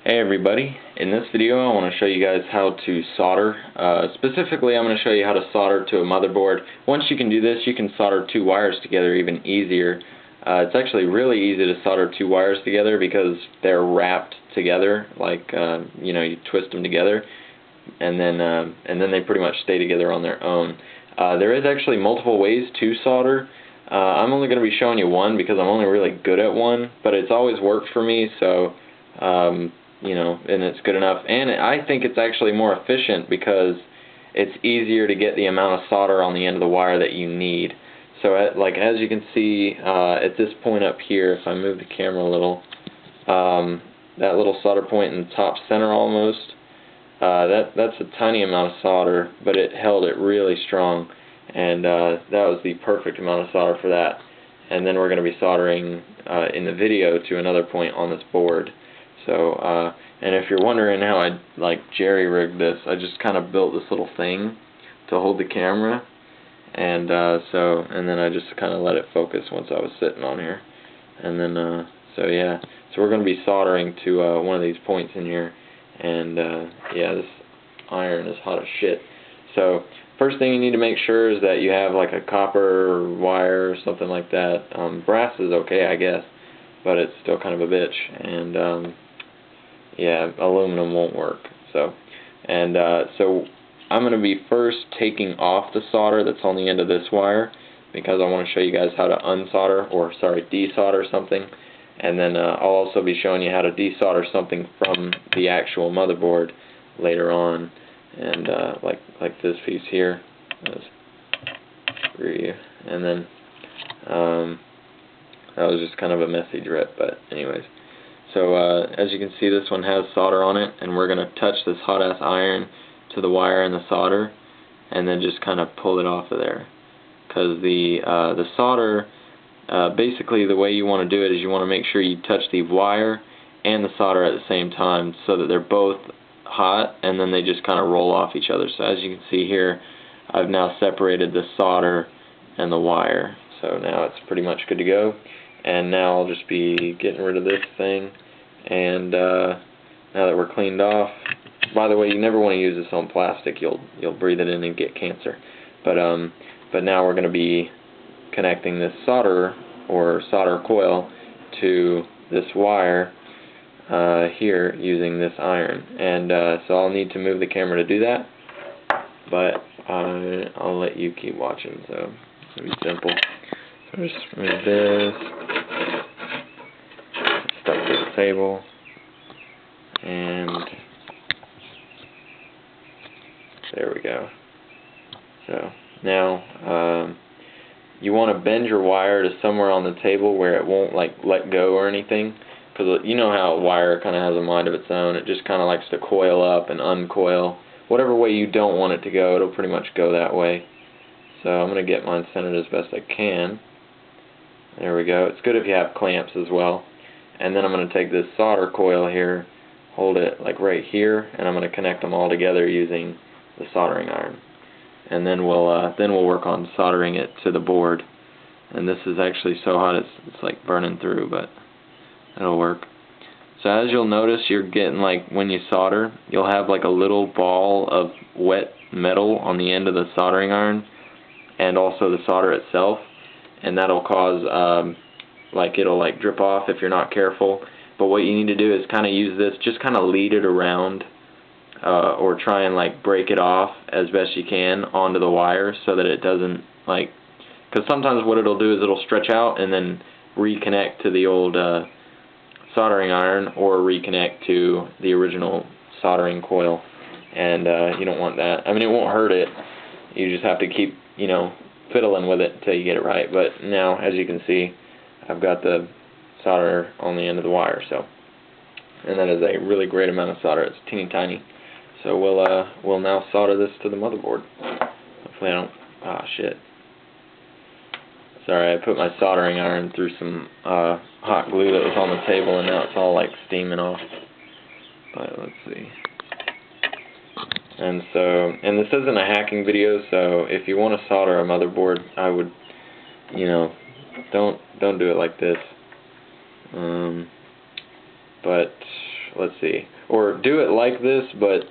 Hey everybody, in this video I want to show you guys how to solder. Specifically I'm going to show you how to solder to a motherboard. Once you can do this, you can solder two wires together even easier. It's actually really easy to solder two wires together because they're wrapped together, like you twist them together and then they pretty much stay together on their own. There is actually multiple ways to solder. I'm only going to be showing you one because I'm only really good at one, but it's always worked for me, so and it's good enough. And I think it's actually more efficient because it's easier to get the amount of solder on the end of the wire that you need. So as you can see at this point up here, if I move the camera a little, that little solder point in the top center almost, that's a tiny amount of solder, but it held it really strong, and that was the perfect amount of solder for that. And then we're going to be soldering in the video to another point on this board. So, and if you're wondering how I jerry-rigged this, I just kind of built this little thing to hold the camera, and then I just kind of let it focus once I was sitting on here, and then so we're going to be soldering to one of these points in here, and this iron is hot as shit. So first thing you need to make sure is that you have like a copper wire or something like that. Brass is okay, I guess, but it's still kind of a bitch, and aluminum won't work. So I'm going to be first taking off the solder that's on the end of this wire because I want to show you guys how to desolder something, and then I'll also be showing you how to desolder something from the actual motherboard later on, and like this piece here. Screw you. And then that was just kind of a messy drip, but anyways. So as you can see, this one has solder on it, and we're going to touch this hot ass iron to the wire and the solder, and then just kind of pull it off of there. Because the solder, basically the way you want to do it is you want to make sure you touch the wire and the solder at the same time so that they're both hot, and then they just kind of roll off each other. So as you can see here, I've now separated the solder and the wire. So now it's pretty much good to go. And now I'll just be getting rid of this thing, and now that we're cleaned off, by the way, you never want to use this on plastic. You'll breathe it in and get cancer. But now we're going to be connecting this solder coil to this wire here using this iron, and so I'll need to move the camera to do that, but I'll let you keep watching. So it's going to be simple. So just remove this, stuff to the table, and there we go. So now you want to bend your wire to somewhere on the table where it won't let go or anything, because you know how a wire kind of has a mind of its own. It just kind of likes to coil up and uncoil. Whatever way you don't want it to go, it'll pretty much go that way. So I'm going to get mine centered as best I can. There we go. It's good if you have clamps as well. And then I'm going to take this solder coil here, hold it like right here, and I'm going to connect them all together using the soldering iron. And then we'll work on soldering it to the board. And this is actually so hot it's like burning through, but it'll work. So as you'll notice, you're getting when you solder, you'll have like a little ball of wet metal on the end of the soldering iron, and also the solder itself, and that'll cause it'll drip off if you're not careful. But what you need to do is kind of use this, just kind of lead it around, or try and break it off as best you can onto the wire so that it doesn't because sometimes what it'll do is it'll stretch out and then reconnect to the old soldering iron, or reconnect to the original soldering coil, and you don't want that. I mean, it won't hurt it, you just have to keep fiddling with it until you get it right. But now, as you can see, I've got the solder on the end of the wire, and that is a really great amount of solder. It's teeny tiny. So we'll now solder this to the motherboard. Hopefully I don't, shit. Sorry, I put my soldering iron through some hot glue that was on the table, and now it's all steaming off. But let's see. And this isn't a hacking video, so if you want to solder a motherboard, I would you know, don't do it like this. But let's see, or do it like this, but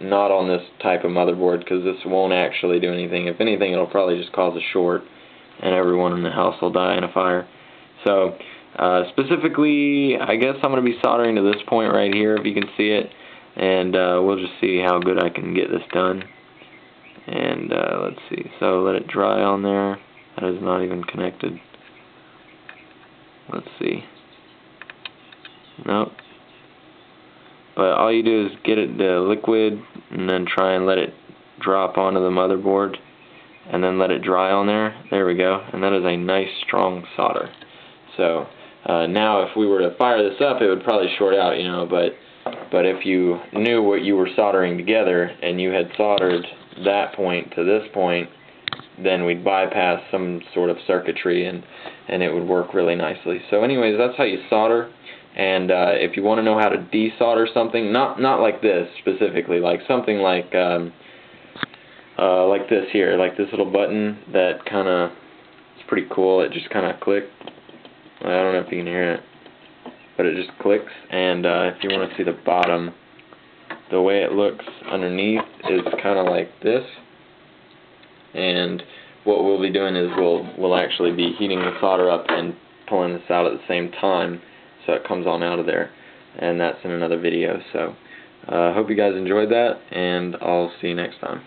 not on this type of motherboard, because this won't actually do anything. If anything, it'll probably just cause a short, and everyone in the house will die in a fire. So, specifically, I guess I'm going to be soldering to this point right here, if you can see it, and we'll just see how good I can get this done. And let's see, so let it dry on there. That is not even connected. Let's see. Nope. But all you do is get it the liquid, and then try and let it drop onto the motherboard, and then let it dry on there. There we go. And that is a nice strong solder. So now if we were to fire this up, it would probably short out, you know, but if you knew what you were soldering together and you had soldered that point to this point, then we'd bypass some sort of circuitry, and it would work really nicely. So anyways, that's how you solder. And if you want to know how to desolder something, not like this specifically, like something like this here, like this little button that kind of, it's pretty cool. It just kind of clicked. I don't know if you can hear it, but it just clicks. And if you want to see the bottom, the way it looks underneath is kind of like this. And what we'll be doing is we'll actually be heating the solder up and pulling this out at the same time, so it comes on out of there. And that's in another video. So hope you guys enjoyed that, and I'll see you next time.